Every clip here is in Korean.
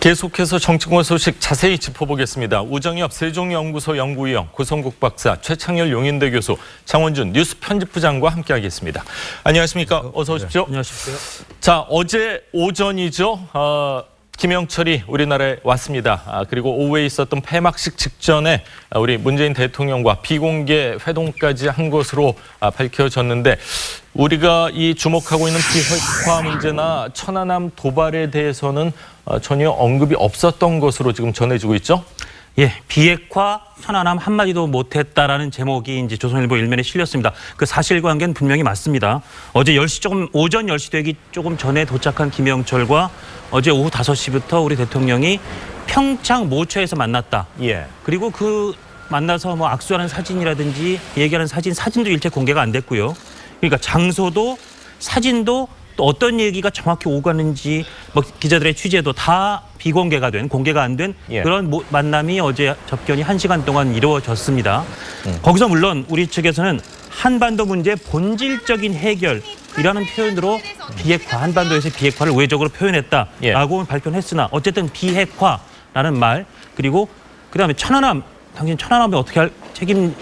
계속해서 정치권 소식 자세히 짚어보겠습니다. 우정엽 세종연구소 연구위원, 고성국 박사, 최창열 용인대 교수, 장원준 뉴스 편집부장과 함께하겠습니다. 안녕하십니까? 어서 오십시오. 네, 안녕하십니까? 자, 어제 오전이죠. 김영철이 우리나라에 왔습니다. 그리고 오후에 있었던 폐막식 직전에 우리 문재인 대통령과 비공개 회동까지 한 것으로 밝혀졌는데, 우리가 이 주목하고 있는 비핵화 문제나 천안함 도발에 대해서는 전혀 언급이 없었던 것으로 지금 전해지고 있죠? 예, 비핵화, 천안함 한마디도 못했다라는 제목이 이제 조선일보 일면에 실렸습니다. 그 사실관계는 분명히 맞습니다. 어제 10시 오전 10시 되기 조금 전에 도착한 김영철과 어제 오후 5시부터 우리 대통령이 평창 모처에서 만났다. 예. 그리고 그 만나서 뭐 악수하는 사진이라든지 얘기하는 사진도 일체 공개가 안 됐고요. 그러니까 장소도 사진도 또 어떤 얘기가 정확히 오가는지 뭐 기자들의 취재도 다 비공개가 된, 공개가 안 된 그런 만남이 어제 접견이 1시간 동안 이루어졌습니다. 거기서 물론 우리 측에서는 한반도 문제 본질적인 해결이라는 표현으로 비핵화, 한반도에서 비핵화를 우회적으로 표현했다라고 발표는 했으나 어쨌든 비핵화라는 말, 그리고 그다음에 천안함, 당신 천안함에 어떻게 할 책임,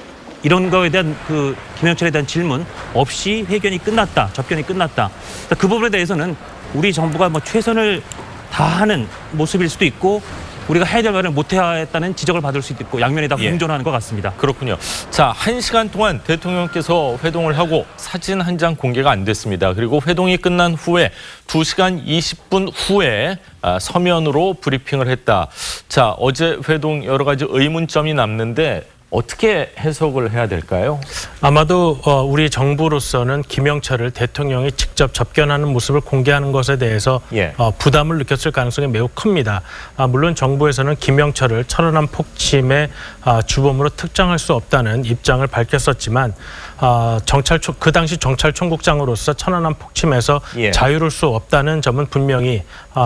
이런 거에 대한 그 김영철에 대한 질문 없이 회견이 끝났다, 접견이 끝났다. 그 부분에 대해서는 우리 정부가 뭐 최선을 다하는 모습일 수도 있고, 우리가 해야 될 말을 못해야 했다는 지적을 받을 수도 있고, 양면이 다 공존하는 것 같습니다. 그렇군요. 자, 1시간 동안 대통령께서 회동을 하고 사진 한 장 공개가 안 됐습니다. 그리고 회동이 끝난 후에 2시간 20분 후에 서면으로 브리핑을 했다. 자, 어제 회동 여러 가지 의문점이 남는데 어떻게 해석을 해야 될까요? 아마도 우리 정부로서는 김영철을 대통령이 직접 접견하는 모습을 공개하는 것에 대해서 부담을 느꼈을 가능성이 매우 큽니다. 물론 정부에서는 김영철을 천안함 폭침의 주범으로 특정할 수 없다는 입장을 밝혔었지만, 그 당시 정찰총국장으로서 천안함 폭침에서 자유로울 수 없다는 점은 분명히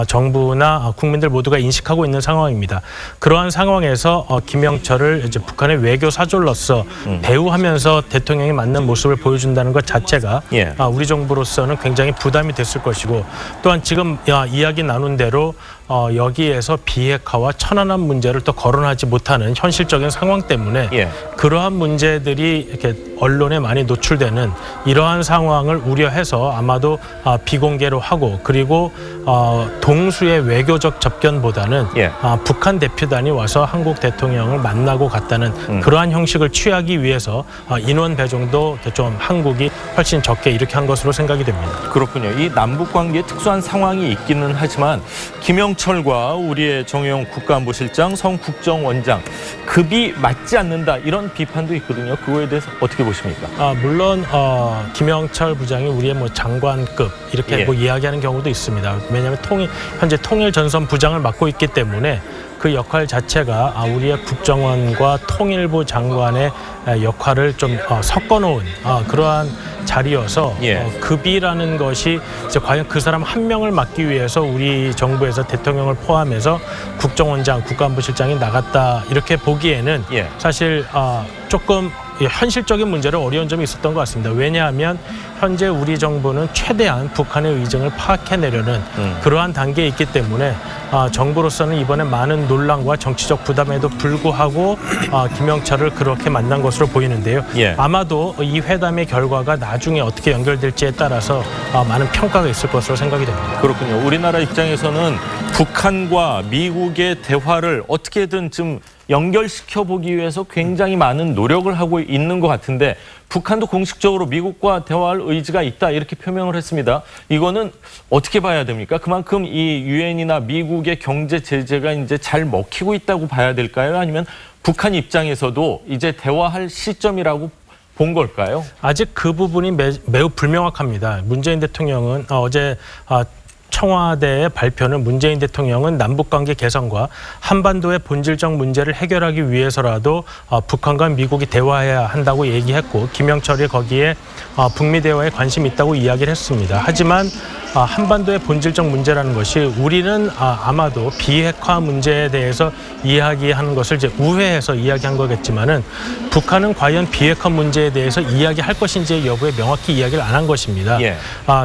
정부나 국민들 모두가 인식하고 있는 상황입니다. 그러한 상황에서 김영철을 이제 북한의 외교 사절로서 대우하면서 대통령이 맞는 모습을 보여준다는 것 자체가 우리 정부로서는 굉장히 부담이 됐을 것이고, 또한 지금 이야기 나눈 대로 여기에서 비핵화와 천안함 문제를 또 거론하지 못하는 현실적인 상황 때문에 그러한 문제들이 이렇게 언론에 많이 노출되는 이러한 상황을 우려해서 아마도 비공개로 하고, 그리고 동수의 외교적 접견보다는 북한 대표단이 와서 한국 대통령을 만나고 갔다는 그러한 형식을 취하기 위해서 인원 배정도 좀 한국이 훨씬 적게 이렇게 한 것으로 생각이 됩니다. 그렇군요. 이 남북 관계에 특수한 상황이 있기는 하지만 김영철과 우리의 정의용 국가안보실장, 성 국정원장 급이 맞지 않는다, 이런 비판도 있거든요. 그거에 대해서 어떻게 보십니까? 물론 김영철 부장이 우리의 뭐 장관급 이렇게 뭐 이야기하는 경우도 있습니다. 왜냐하면 현재 통일전선 부장을 맡고 있기 때문에 그 역할 자체가 우리의 국정원과 통일부 장관의 역할을 좀 섞어놓은 그러한 자리여서 급이라는 것이 이제 과연 그 사람 한 명을 맡기 위해서 우리 정부에서 대통령을 포함해서 국정원장, 국가안보실장이 나갔다, 이렇게 보기에는 사실 조금 현실적인 문제로 어려운 점이 있었던 것 같습니다. 왜냐하면 현재 우리 정부는 최대한 북한의 의정을 파악해내려는 그러한 단계에 있기 때문에 정부로서는 이번에 많은 논란과 정치적 부담에도 불구하고 김영철을 그렇게 만난 것으로 보이는데요. 아마도 이 회담의 결과가 나중에 어떻게 연결될지에 따라서 많은 평가가 있을 것으로 생각이 됩니다. 그렇군요. 우리나라 입장에서는 북한과 미국의 대화를 어떻게든 좀 연결시켜보기 위해서 굉장히 많은 노력을 하고 있는 것 같은데, 북한도 공식적으로 미국과 대화할 의지가 있다, 이렇게 표명을 했습니다. 이거는 어떻게 봐야 됩니까? 그만큼 이 유엔이나 미국의 경제 제재가 이제 잘 먹히고 있다고 봐야 될까요? 아니면 북한 입장에서도 이제 대화할 시점이라고 본 걸까요? 아직 그 부분이 매우 불명확합니다. 문재인 대통령은 어제 청와대의 발표는 문재인 대통령은 남북관계 개선과 한반도의 본질적 문제를 해결하기 위해서라도 북한과 미국이 대화해야 한다고 얘기했고, 김영철이 거기에 북미 대화에 관심이 있다고 이야기를 했습니다. 하지만 한반도의 본질적 문제라는 것이 우리는 아마도 비핵화 문제에 대해서 이야기하는 것을 이제 우회해서 이야기한 거겠지만은, 북한은 과연 비핵화 문제에 대해서 이야기할 것인지 여부에 명확히 이야기를 안 한 것입니다.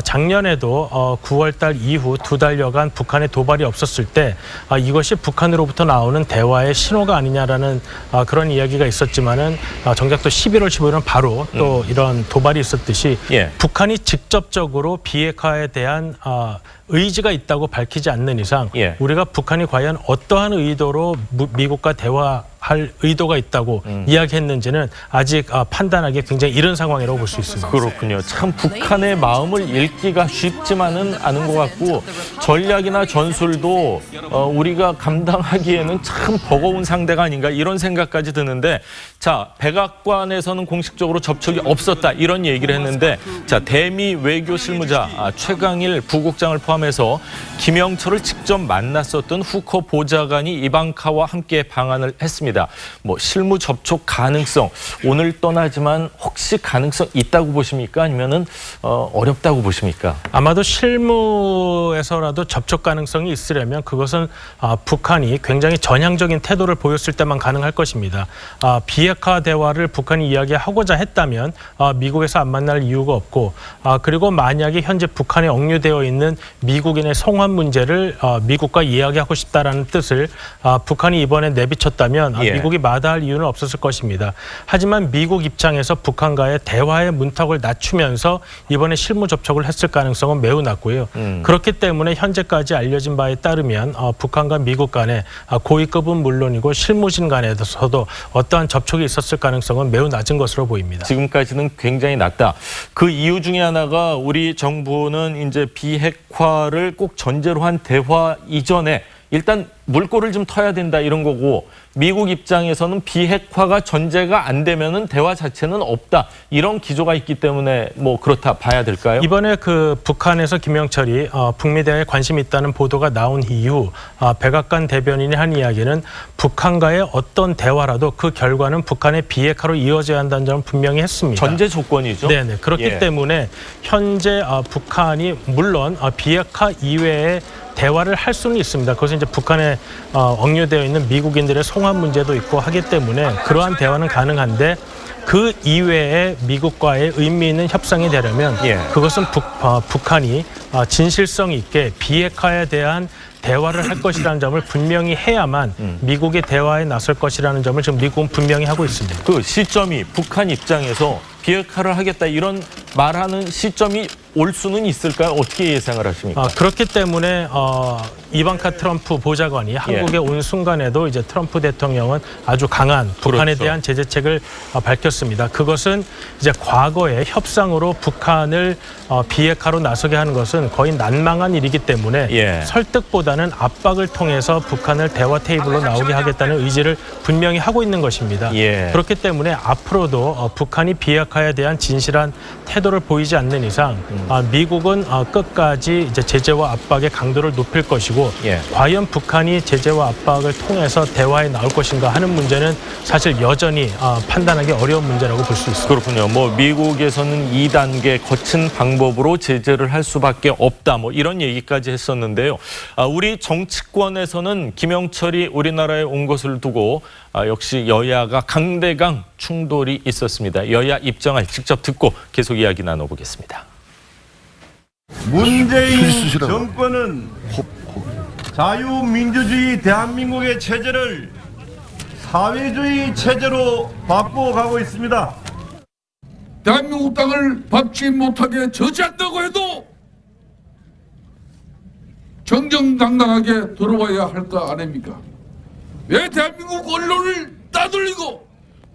작년에도 9월 달 이후 2달여간 북한의 도발이 없었을 때 이것이 북한으로부터 나오는 대화의 신호가 아니냐라는 그런 이야기가 있었지만은 정작 또 11월 15일은 바로 또 이런 도발이 있었듯이 북한이 직접적으로 비핵화에 대한 의지가 있다고 밝히지 않는 이상 우리가 북한이 과연 어떠한 의도로 미국과 대화할 의도가 있다고 이야기했는지는 아직 판단하기 굉장히 이른 상황이라고 볼 수 있습니다. 그렇군요. 참 북한의 마음을 읽기가 쉽지만은 않은 것 같고 전략이나 전술도 우리가 감당하기에는 참 버거운 상대가 아닌가 이런 생각까지 드는데 자, 백악관에서는 공식적으로 접촉이 없었다 이런 얘기를 했는데 자, 대미 외교 실무자 최강일 부국장을 포함해서 김영철을 직접 만났었던 후커 보좌관이 이방카와 함께 방한을 했습니다. 뭐 실무 접촉 가능성 오늘 떠나지만 혹시 가능성 있다고 보십니까? 아니면은 어렵다고 보십니까? 아마도 실무에서라도 접촉 가능성이 있으려면 그것은 북한이 굉장히 전향적인 태도를 보였을 때만 가능할 것입니다. 비핵화 대화를 북한이 이야기하고자 했다면 미국에서 안 만날 이유가 없고 그리고 만약에 현재 북한에 억류되어 있는 미국인의 송환 문제를 미국과 이야기하고 싶다라는 뜻을 북한이 이번에 내비쳤다면 미국이 마다할 이유는 없었을 것입니다. 하지만 미국 입장에서 북한과의 대화의 문턱을 낮추면서 이번에 실무 접촉을 했을 가능성은 매우 낮고요. 그렇기 때문에 현재까지 알려진 바에 따르면 북한과 미국 간에 고위급은 물론이고 실무진 간에서도 어떠한 접촉이 있었을 가능성은 매우 낮은 것으로 보입니다. 지금까지는 굉장히 낮다. 그 이유 중에 하나가 우리 정부는 이제 비핵화를 꼭 전제로 한 대화 이전에 일단 물꼬를 좀 터야 된다 이런 거고 미국 입장에서는 비핵화가 전제가 안 되면은 대화 자체는 없다 이런 기조가 있기 때문에 뭐 그렇다 봐야 될까요? 이번에 그 북한에서 김영철이 북미 대화에 관심이 있다는 보도가 나온 이후 백악관 대변인이 한 이야기는 북한과의 어떤 대화라도 그 결과는 북한의 비핵화로 이어져야 한다는 점을 분명히 했습니다. 전제 조건이죠. 네네. 그렇기 때문에 현재 북한이 물론 비핵화 이외에 대화를 할 수는 있습니다. 그것은 이제 북한에 억류되어 있는 미국인들의 송환 문제도 있고 하기 때문에 그러한 대화는 가능한데 그 이외에 미국과의 의미 있는 협상이 되려면 그것은 북한이 진실성 있게 비핵화에 대한 대화를 할 것이라는 점을 분명히 해야만 미국의 대화에 나설 것이라는 점을 지금 미국은 분명히 하고 있습니다. 그 시점이 북한 입장에서 비핵화를 하겠다 이런 말하는 시점이 올 수는 있을까요? 어떻게 예상을 하십니까? 그렇기 때문에 이방카 트럼프 보좌관이 한국에 온 순간에도 이제 트럼프 대통령은 아주 강한 북한에 대한 제재책을 밝혔습니다. 그것은 이제 과거의 협상으로 북한을 비핵화로 나서게 하는 것은 거의 난망한 일이기 때문에 설득보다는 압박을 통해서 북한을 대화 테이블로 나오게 하겠다는 의지를 분명히 하고 있는 것입니다. 그렇기 때문에 앞으로도 북한이 비핵화에 대한 진실한 태도를 보이지 않는 이상 미국은 끝까지 이제 제재와 압박의 강도를 높일 것이고 과연 북한이 제재와 압박을 통해서 대화에 나올 것인가 하는 문제는 사실 여전히 판단하기 어려운 문제라고 볼 수 있습니다. 그렇군요. 뭐 미국에서는 2단계 거친 방법으로 제재를 할 수밖에 없다. 뭐 이런 얘기까지 했었는데요. 우리 정치권에서는 김영철이 우리나라에 온 것을 두고 역시 여야가 강대강 충돌이 있었습니다. 여야 입장을 직접 듣고 계속 이야기 나눠보겠습니다. 문재인 정권은 자유민주주의 대한민국의 체제를 사회주의 체제로 바꿔가고 있습니다. 대한민국 땅을 밟지 못하게 저지한다고 해도 정정당당하게 들어와야 할 거 아닙니까? 왜 대한민국 언론을 따돌리고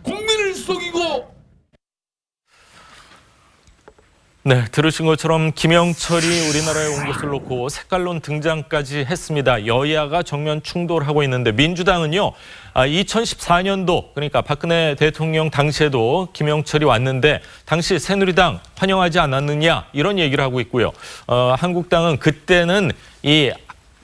국민을 속이고 네, 들으신 것처럼 김영철이 우리나라에 온 것을 놓고 색깔론 등장까지 했습니다. 여야가 정면 충돌하고 있는데 민주당은요. 2014년도 그러니까 박근혜 대통령 당시에도 김영철이 왔는데 당시 새누리당 환영하지 않았느냐 이런 얘기를 하고 있고요. 한국당은 그때는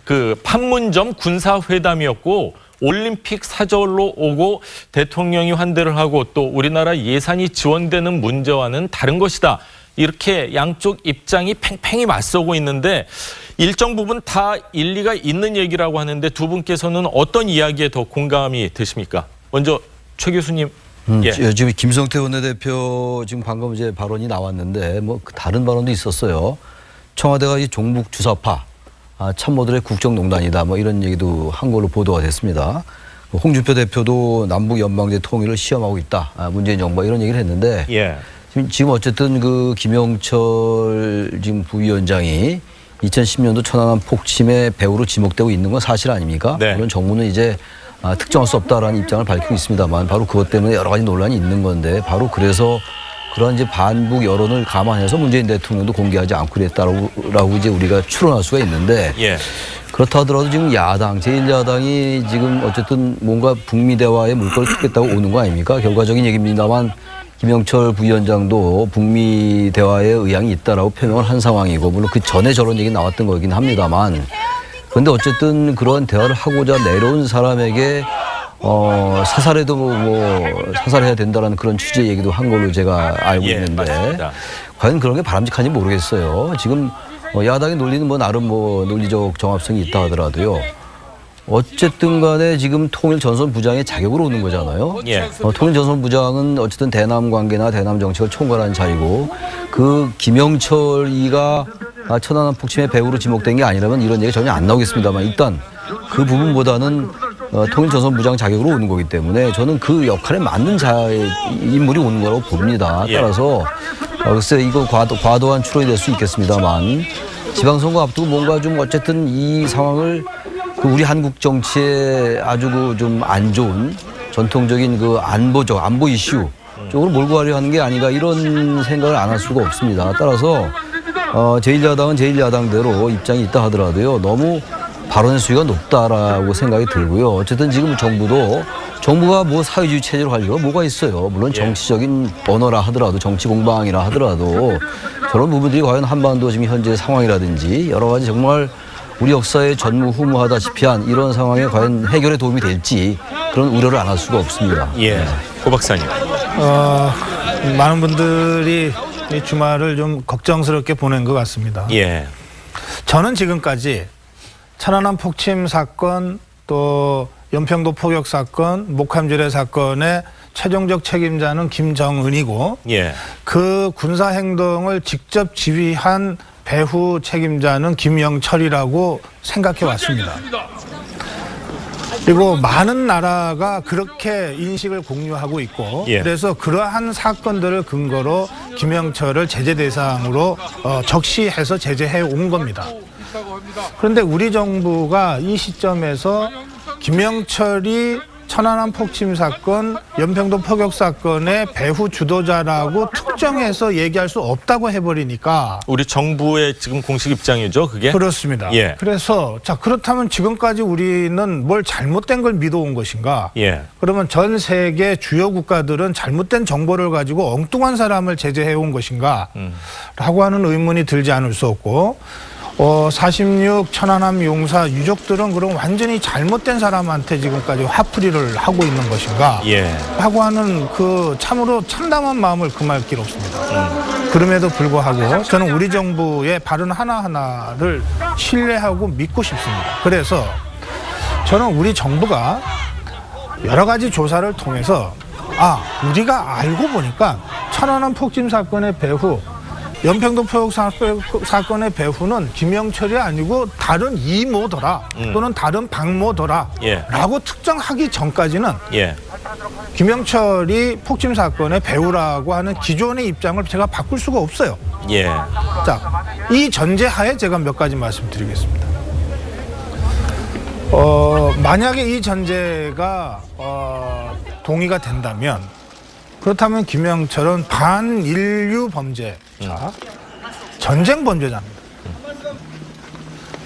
그 판문점 군사회담이었고 올림픽 사절로 오고 대통령이 환대를 하고 또 우리나라 예산이 지원되는 문제와는 다른 것이다. 이렇게 양쪽 입장이 팽팽히 맞서고 있는데 일정 부분 다 일리가 있는 얘기라고 하는데 두 분께서는 어떤 이야기에 더 공감이 되십니까? 먼저 최 교수님. 지금 김성태 원내대표 지금 방금 이제 발언이 나왔는데 뭐 다른 발언도 있었어요. 청와대가 이 종북 주사파 참모들의 국정농단이다 뭐 이런 얘기도 한 걸로 보도가 됐습니다. 홍준표 대표도 남북 연방제 통일을 시험하고 있다. 문재인 정부가 이런 얘기를 했는데 예. 지금 어쨌든 그 김영철 지금 부위원장이 2010년도 천안함 폭침의 배후로 지목되고 있는 건 사실 아닙니까? 네. 물론 정부는 이제 특정할 수 없다라는 입장을 밝히고 있습니다만 바로 그것 때문에 여러 가지 논란이 있는 건데 바로 그래서 그런 이제 반북 여론을 감안해서 문재인 대통령도 공개하지 않고 그랬다라고 이제 우리가 추론할 수가 있는데 예. 그렇다 하더라도 지금 야당, 제1야당이 지금 어쨌든 뭔가 북미 대화에 물꼬를 트겠다고 오는 거 아닙니까? 결과적인 얘기입니다만 김영철 부위원장도 북미 대화에 의향이 있다라고 표명을 한 상황이고 물론 그 전에 저런 얘기 나왔던 거긴 합니다만 그런데 어쨌든 그런 대화를 하고자 내려온 사람에게 사살해도 뭐 사살해야 된다라는 그런 취지의 얘기도 한 걸로 제가 알고 예, 있는데 맞습니다. 과연 그런 게 바람직한지 모르겠어요. 지금 야당의 논리는 뭐 나름 뭐 논리적 정합성이 있다 하더라도요. 어쨌든 간에 지금 통일전선부장의 자격으로 오는 거잖아요. 예. 통일전선부장은 어쨌든 대남 관계나 대남 정책을 총괄하는 자리고 그 김영철이가 천안함 폭침의 배후로 지목된 게 아니라면 이런 얘기 전혀 안 나오겠습니다만 일단 그 부분보다는 통일전선부장 자격으로 오는 거기 때문에 저는 그 역할에 맞는 인물이 오는 거라고 봅니다. 따라서 글쎄 이거 과도한 추론이 될 수 있겠습니다만 지방선거 앞두고 뭔가 좀 어쨌든 이 상황을 그 우리 한국 정치에 아주 그 좀 안 좋은 전통적인 그 안보 이슈 쪽으로 몰고 가려 하는 게 아닌가 이런 생각을 안 할 수가 없습니다. 따라서 제1야당은 제1야당대로 입장이 있다 하더라도요. 너무 발언의 수위가 높다라고 생각이 들고요. 어쨌든 지금 정부가 뭐 사회주의 체제로 가려고 뭐가 있어요. 물론 정치적인 언어라 하더라도 정치 공방이라 하더라도 저런 부분들이 과연 한반도 지금 현재 상황이라든지 여러 가지 정말 우리 역사에 전무후무하다시피 한 이런 상황에 과연 해결에 도움이 될지 그런 우려를 안 할 수가 없습니다. 예. 고 박사님. 많은 분들이 이 주말을 좀 걱정스럽게 보낸 것 같습니다. 예. 저는 지금까지 천안함 폭침 사건 또 연평도 포격 사건, 목함지뢰 사건의 최종적 책임자는 김정은이고 예. 그 군사 행동을 직접 지휘한 배후 책임자는 김영철이라고 생각해 왔습니다. 그리고 많은 나라가 그렇게 인식을 공유하고 있고 그래서 그러한 사건들을 근거로 김영철을 제재 대상으로 적시해서 제재해 온 겁니다. 그런데 우리 정부가 이 시점에서 김영철이 천안함 폭침 사건, 연평도 포격 사건의 배후 주도자라고 특정해서 얘기할 수 없다고 해버리니까 우리 정부의 지금 공식 입장이죠, 그게? 그렇습니다. 예. 그래서 자 그렇다면 지금까지 우리는 뭘 잘못된 걸 믿어온 것인가? 예. 그러면 전 세계 주요 국가들은 잘못된 정보를 가지고 엉뚱한 사람을 제재해온 것인가? 라고 하는 의문이 들지 않을 수 없고 46 천안함 용사 유족들은 그럼 완전히 잘못된 사람한테 지금까지 화풀이를 하고 있는 것인가? 하고 하는 그 참으로 참담한 마음을 금할 길 없습니다. 그럼에도 불구하고 저는 우리 정부의 발언 하나하나를 신뢰하고 믿고 싶습니다. 그래서 저는 우리 정부가 여러 가지 조사를 통해서 우리가 알고 보니까 천안함 폭침 사건의 배후 연평도 포격 사건의 배후는 김영철이 아니고 다른 이모더라 또는 다른 박모더라 라고 특정하기 전까지는 김영철이 폭침 사건의 배후라고 하는 기존의 입장을 제가 바꿀 수가 없어요. 자, 이 전제하에 제가 몇 가지 말씀드리겠습니다. 만약에 이 전제가 동의가 된다면 그렇다면 김영철은 반인류 범죄자, 전쟁 범죄자입니다.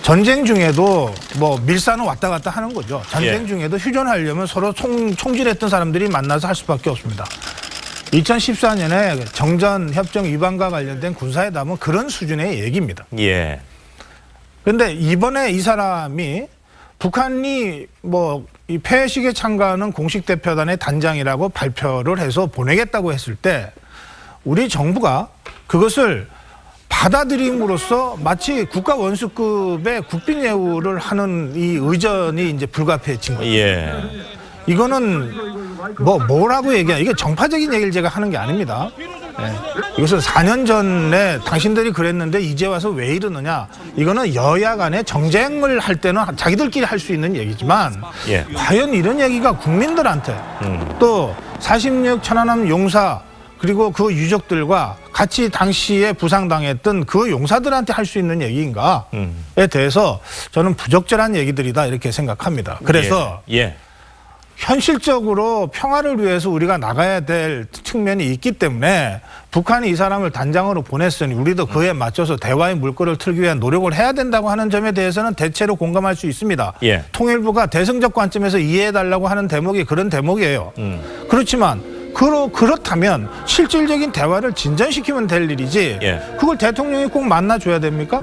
전쟁 중에도 뭐 밀사는 왔다 갔다 하는 거죠. 전쟁 중에도 휴전하려면 서로 총질했던 사람들이 만나서 할 수밖에 없습니다. 2014년에 정전협정 위반과 관련된 군사회담은 그런 수준의 얘기입니다. 그런데 이번에 이 사람이 북한이 이 폐회식에 참가하는 공식 대표단의 단장이라고 발표를 해서 보내겠다고 했을 때 우리 정부가 그것을 받아들임으로써 마치 국가 원수급의 국빈 예우를 하는 이 의전이 이제 불가피해진 거예요. 이거는 뭐라고 얘기해요? 이게 정파적인 얘기를 제가 하는 게 아닙니다. 이것은 4년 전에 당신들이 그랬는데 이제 와서 왜 이러느냐. 이거는 여야 간에 정쟁을 할 때는 자기들끼리 할 수 있는 얘기지만 예. 과연 이런 얘기가 국민들한테 또 46 천안함 용사 그리고 그 유족들과 같이 당시에 부상당했던 그 용사들한테 할 수 있는 얘기인가에 대해서 저는 부적절한 얘기들이다 이렇게 생각합니다. 그래서 예. 현실적으로 평화를 위해서 우리가 나가야 될 측면이 있기 때문에 북한이 이 사람을 단장으로 보냈으니 우리도 그에 맞춰서 대화의 물꼬를 틀기 위한 노력을 해야 된다고 하는 점에 대해서는 대체로 공감할 수 있습니다. 예. 통일부가 대승적 관점에서 이해해달라고 하는 대목이 그런 대목이에요. 그렇지만 그렇다면 실질적인 대화를 진전시키면 될 일이지 예. 그걸 대통령이 꼭 만나줘야 됩니까?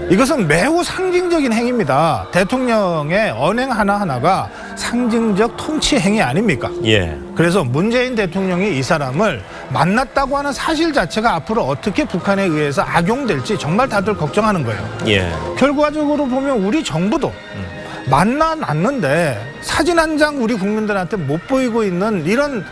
이것은 매우 상징적인 행위입니다. 대통령의 언행 하나하나가 상징적 통치 행위 아닙니까? 예. 그래서 문재인 대통령이 이 사람을 만났다고 하는 사실 자체가 앞으로 어떻게 북한에 의해서 악용될지 정말 다들 걱정하는 거예요. 예. 결과적으로 보면 우리 정부도 만나놨는데 사진 한 장 우리 국민들한테 못 보이고 있는 이런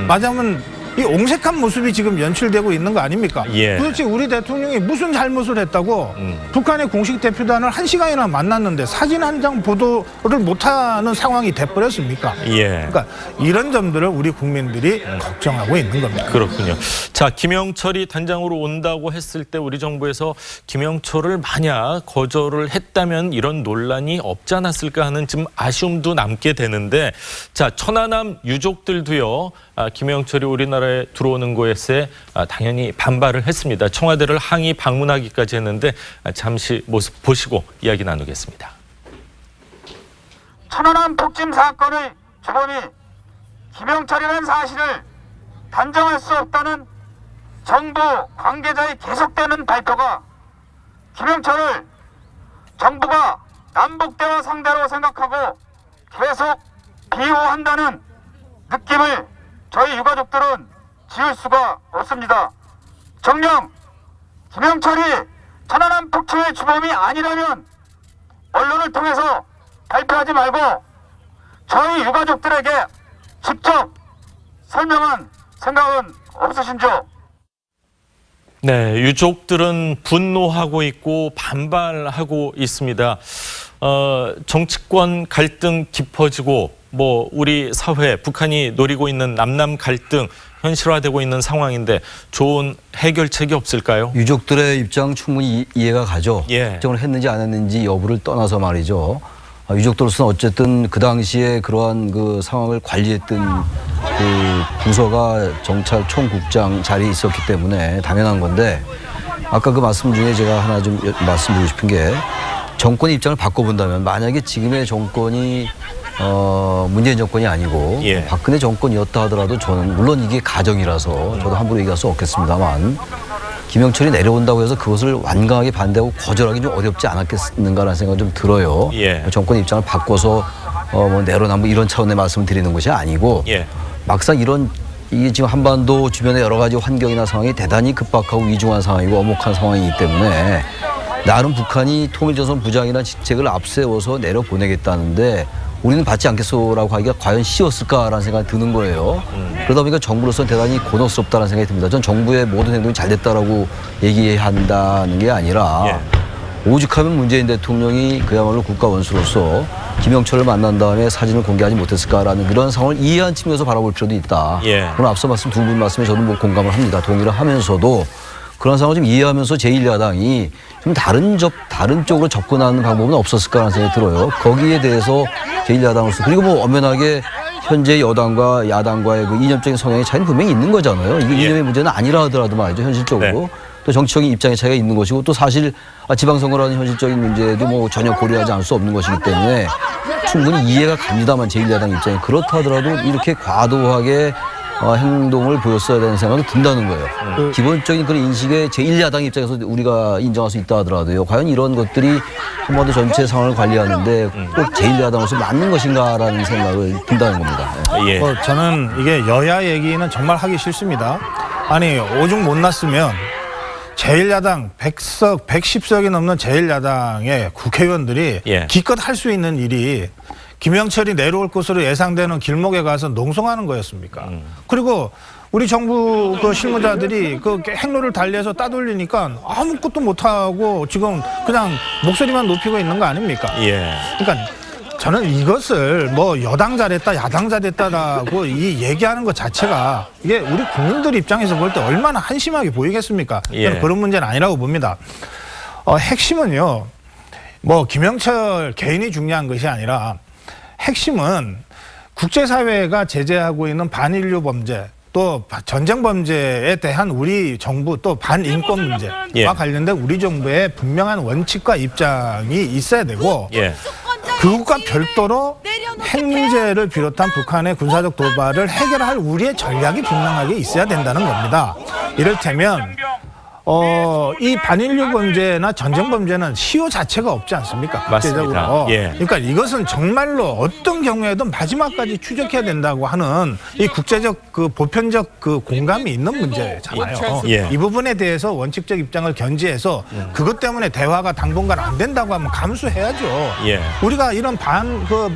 말하자면 이 옹색한 모습이 지금 연출되고 있는 거 아닙니까? 예. 도대체 우리 대통령이 무슨 잘못을 했다고 북한의 공식 대표단을 1시간이나 만났는데 사진 한 장 보도를 못하는 상황이 돼버렸습니까? 예. 그러니까 이런 점들을 우리 국민들이 걱정하고 있는 겁니다. 그렇군요. 자, 김영철이 단장으로 온다고 했을 때 우리 정부에서 김영철을 만약 거절을 했다면 이런 논란이 없지 않았을까 하는 좀 아쉬움도 남게 되는데, 자, 천안함 유족들도요, 김영철이 우리나라에 들어오는 것에 당연히 반발을 했습니다. 청와대를 항의 방문하기까지 했는데 잠시 모습 보시고 이야기 나누겠습니다. 천안함 폭침 사건의 주범이 김영철이라는 사실을 단정할 수 없다는 정부 관계자의 계속되는 발표가 김영철을 정부가 남북대화 상대로 생각하고 계속 비호한다는 느낌을 저희 유가족들은 지울 수가 없습니다. 정녕 김영철이 천안함 폭침의 주범이 아니라면 언론을 통해서 발표하지 말고 저희 유가족들에게 직접 설명한 생각은 없으신지요? 네, 유족들은 분노하고 있고 반발하고 있습니다. 정치권 갈등 깊어지고 우리 사회, 북한이 노리고 있는 남남 갈등 현실화되고 있는 상황인데 좋은 해결책이 없을까요? 유족들의 입장 충분히 이해가 가죠. 예. 결정을 했는지 안 했는지 여부를 떠나서 말이죠. 유족들로서는 어쨌든 그 당시에 그러한 그 상황을 관리했던 그 부서가 정찰 총국장 자리에 있었기 때문에 당연한 건데, 아까 그 말씀 중에 제가 하나 좀 말씀드리고 싶은 게, 정권의 입장을 바꿔본다면 만약에 지금의 정권이 문재인 정권이 아니고 예. 박근혜 정권이었다 하더라도 저는 물론 이게 가정이라서 저도 함부로 얘기할 수 없겠습니다만 김영철이 내려온다고 해서 그것을 완강하게 반대하고 거절하기 좀 어렵지 않았겠는가라는 생각이 좀 들어요. 예. 정권의 입장을 바꿔서 내로남불 이런 차원의 말씀을 드리는 것이 아니고 예. 막상 이게 지금 한반도 주변의 여러 가지 환경이나 상황이 대단히 급박하고 위중한 상황이고 엄혹한 상황이기 때문에 나름 북한이 통일조선 부장이라는 직책을 앞세워서 내려보내겠다는데 우리는 받지 않겠소라고 하기가 과연 쉬웠을까라는 생각이 드는 거예요. 그러다 보니까 정부로서는 대단히 곤혹스럽다는 생각이 듭니다. 전 정부의 모든 행동이 잘 됐다라고 얘기한다는 게 아니라 오죽하면 문재인 대통령이 그야말로 국가 원수로서 김영철을 만난 다음에 사진을 공개하지 못했을까라는 그런 상황을 이해한 측면에서 바라볼 필요도 있다. 예. 그럼 앞서 말씀 두 분 말씀에 저도 공감을 합니다. 동의를 하면서도 그런 상황을 좀 이해하면서 제1야당이 좀 다른 쪽으로 접근하는 방법은 없었을까라는 생각이 들어요. 거기에 대해서 제1야당으로서 그리고 엄연하게 현재 여당과 야당과의 그 이념적인 성향의 차이는 분명히 있는 거잖아요. 이게 이념의 문제는 아니라 하더라도 말이죠. 현실적으로. 네. 또 정치적인 입장의 차이가 있는 것이고 또 사실 지방선거라는 현실적인 문제도 전혀 고려하지 않을 수 없는 것이기 때문에 충분히 이해가 갑니다만 제1야당 입장이 그렇다 하더라도 이렇게 과도하게 행동을 보였어야 되는 생각이 든다는 거예요. 기본적인 그런 인식에 제1야당 입장에서 우리가 인정할 수 있다 하더라도요. 과연 이런 것들이 한반도 전체 상황을 관리하는데 꼭 제1야당으로서 맞는 것인가라는 생각을 든다는 겁니다. 예. 저는 이게 여야 얘기는 정말 하기 싫습니다. 아니 오죽 못났으면 제1야당 110석이 넘는 제1야당의 국회의원들이 예. 기껏 할 수 있는 일이 김영철이 내려올 것으로 예상되는 길목에 가서 농성하는 거였습니까? 그리고 우리 정부 그 실무자들이 그 행로를 달리해서 따돌리니까 아무것도 못하고 지금 그냥 목소리만 높이고 있는 거 아닙니까? 예. 그러니까 저는 이것을 뭐 여당 잘했다, 야당 잘했다라고 이 얘기하는 것 자체가 이게 우리 국민들 입장에서 볼 때 얼마나 한심하게 보이겠습니까? 저는 예. 그런 문제는 아니라고 봅니다. 핵심은요, 뭐 김영철 개인이 중요한 것이 아니라 핵심은 국제사회가 제재하고 있는 반인류 범죄 또 전쟁 범죄에 대한 우리 정부 또 반인권 문제와 예. 관련된 우리 정부의 분명한 원칙과 입장이 있어야 되고 예. 그것과 별도로 핵 문제를 비롯한 북한의 군사적 도발을 해결할 우리의 전략이 분명하게 있어야 된다는 겁니다. 이를테면 이 반인류 범죄나 전쟁 범죄는 시효 자체가 없지 않습니까? 맞습니다. 국제적으로. 예. 그러니까 이것은 정말로 어떤 경우에도 마지막까지 추적해야 된다고 하는 이 국제적 그 보편적 그 공감이 있는 문제잖아요. 예. 이 부분에 대해서 원칙적 입장을 견지해서 그것 때문에 대화가 당분간 안 된다고 하면 감수해야죠. 예. 우리가 이런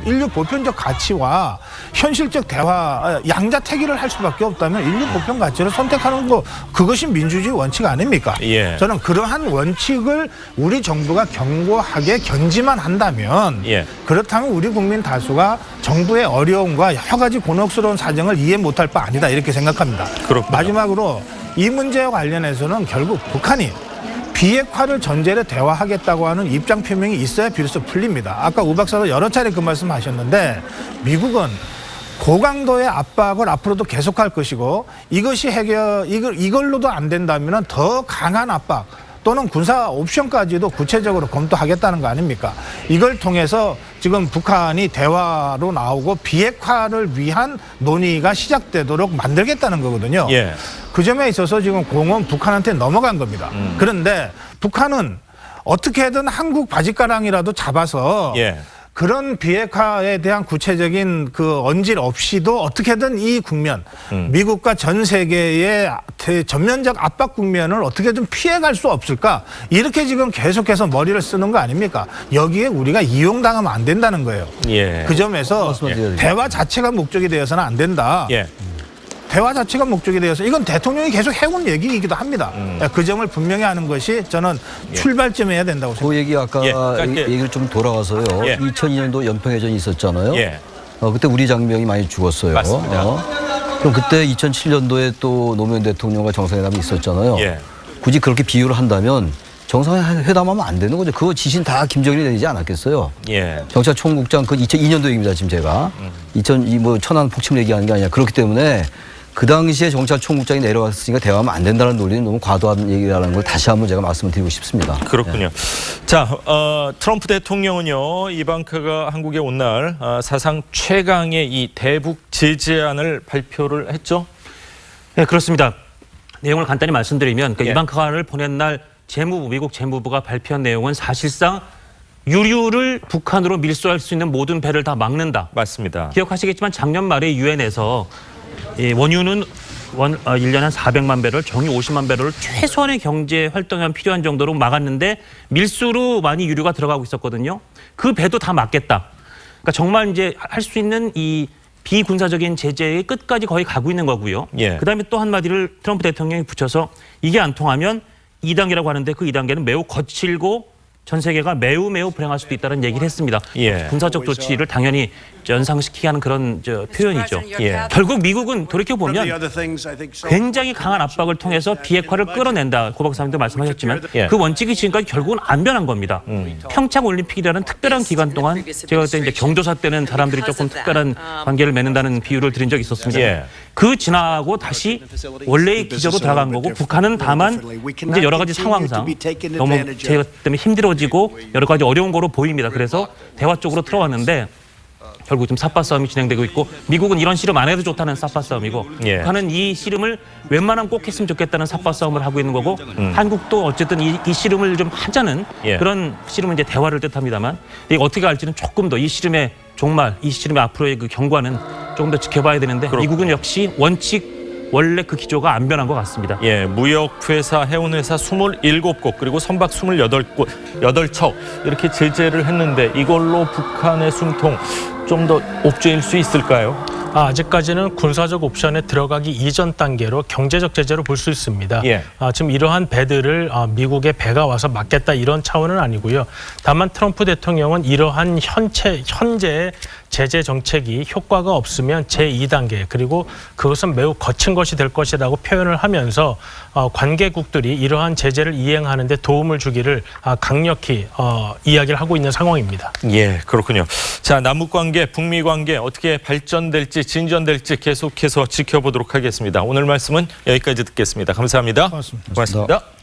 인류 보편적 가치와 현실적 대화, 양자택일을 할 수밖에 없다면 인류 보편 가치를 선택하는 거 그것이 민주주의 원칙 아닙니까? 예. 저는 그러한 원칙을 우리 정부가 견고하게 견지만 한다면 예. 그렇다면 우리 국민 다수가 정부의 어려움과 여러 가지 곤혹스러운 사정을 이해 못할 바 아니다 이렇게 생각합니다. 그렇군요. 마지막으로 이 문제와 관련해서는 결국 북한이 비핵화를 전제로 대화하겠다고 하는 입장 표명이 있어야 비로소 풀립니다. 아까 우 박사도 여러 차례 그 말씀하셨는데 미국은 고강도의 압박을 앞으로도 계속할 것이고 이것이 이걸로도 안 된다면 더 강한 압박 또는 군사 옵션까지도 구체적으로 검토하겠다는 거 아닙니까? 이걸 통해서 지금 북한이 대화로 나오고 비핵화를 위한 논의가 시작되도록 만들겠다는 거거든요. 예. 그 점에 있어서 지금 공은 북한한테 넘어간 겁니다. 그런데 북한은 어떻게든 한국 바짓가랑이라도 잡아서 예. 그런 비핵화에 대한 구체적인 그 언질 없이도 어떻게든 이 국면, 미국과 전 세계의 전면적 압박 국면을 어떻게든 피해갈 수 없을까? 이렇게 지금 계속해서 머리를 쓰는 거 아닙니까? 여기에 우리가 이용당하면 안 된다는 거예요. 예. 그 점에서 예. 대화 자체가 목적이 되어서는 안 된다. 예. 대화 자체가 목적이 되어서 이건 대통령이 계속 해온 얘기이기도 합니다. 그 점을 분명히 하는 것이 저는 출발점이어야 된다고 생각합니다. 그 얘기 아까 예, 짧게. 얘기를 좀 돌아가서요. 예. 2002년도 연평해전이 있었잖아요. 예. 그때 우리 장병이 많이 죽었어요. 맞습니다. 그럼 그때 2007년도에 또 노무현 대통령과 정상회담이 있었잖아요. 예. 굳이 그렇게 비유를 한다면 정상회담하면 안 되는 거죠. 그거 지신 다 김정일이 내리지 않았겠어요. 예. 경찰총국장 그 2002년도 얘기입니다. 지금 제가 천안 폭침을 얘기하는 게 아니라 그렇기 때문에 그 당시에 경찰총국장이 내려왔으니까 대화하면 안 된다는 논리는 너무 과도한 얘기라는 걸 다시 한번 제가 말씀을 드리고 싶습니다. 그렇군요. 자, 트럼프 대통령은요, 이방카가 한국에 온 날 사상 최강의 이 대북 제재안을 발표를 했죠. 네, 그렇습니다. 내용을 간단히 말씀드리면 예. 이방카를 보낸 날 미국 재무부가 발표한 내용은 사실상 유류를 북한으로 밀수할 수 있는 모든 배를 다 막는다. 맞습니다. 기억하시겠지만 작년 말에 유엔에서 원유는 1년에 한 400만 배럴, 정유 50만 배럴을 최소한의 경제 활동에 필요한 정도로 막았는데 밀수로 많이 유류가 들어가고 있었거든요. 그 배도 다 막겠다. 그러니까 정말 이제 할 수 있는 이 비군사적인 제재의 끝까지 거의 가고 있는 거고요. 예. 그다음에 또 한마디를 트럼프 대통령이 붙여서 이게 안 통하면 2단계라고 하는데 그 2단계는 매우 거칠고 전 세계가 매우 불행할 수도 있다는 얘기를 했습니다. 예. 군사적 조치를 당연히 연상시키게 하는 그런 표현이죠. 예. 결국 미국은 돌이켜보면 굉장히 강한 압박을 통해서 비핵화를 끌어낸다. 고 박사님도 말씀하셨지만 예. 그 원칙이 지금까지 결국은 안 변한 겁니다. 평창올림픽이라는 특별한 기간 동안 제가 그때 이제 경조사 때는 사람들이 조금 특별한 관계를 맺는다는 비유를 드린 적이 있었습니다. 예. 그 지나고 다시 원래의 기저로 들어간 거고 북한은 다만 이제 여러 가지 상황상 너무 제가 때문에 힘들어지고 여러 가지 어려운 거로 보입니다. 그래서 대화 쪽으로 들어왔는데 결국 좀 삿바 싸움이 진행되고 있고 미국은 이런 씨름 안 해도 좋다는 삿바 싸움이고 예. 북한은 이 씨름을 웬만하면 꼭 했으면 좋겠다는 삿바 싸움을 하고 있는 거고 한국도 어쨌든 이 씨름을 좀 하자는 예. 그런 씨름은 이제 대화를 뜻합니다만 이게 어떻게 갈지는 조금 더 이 씨름의 종말, 이 씨름의 앞으로의 그 경과는 조금 더 지켜봐야 되는데 미국은 역시 원칙 원래 그 기조가 안 변한 것 같습니다. 예, 무역회사, 해운회사 27곳 그리고 선박 8척 이렇게 제재를 했는데 이걸로 북한의 숨통 좀 더 옥죄일 수 있을까요? 아직까지는 군사적 옵션에 들어가기 이전 단계로 경제적 제재로 볼 수 있습니다. 예. 지금 이러한 배들을 미국의 배가 와서 막겠다 이런 차원은 아니고요. 다만 트럼프 대통령은 이러한 현재의 제재 정책이 효과가 없으면 제2단계 그리고 그것은 매우 거친 것이 될 것이라고 표현을 하면서 관계국들이 이러한 제재를 이행하는 데 도움을 주기를 강력히 이야기를 하고 있는 상황입니다. 예, 그렇군요. 자, 남북관계, 북미관계 어떻게 발전될지 진전될지 계속해서 지켜보도록 하겠습니다. 오늘 말씀은 여기까지 듣겠습니다. 감사합니다. 고맙습니다. 고맙습니다.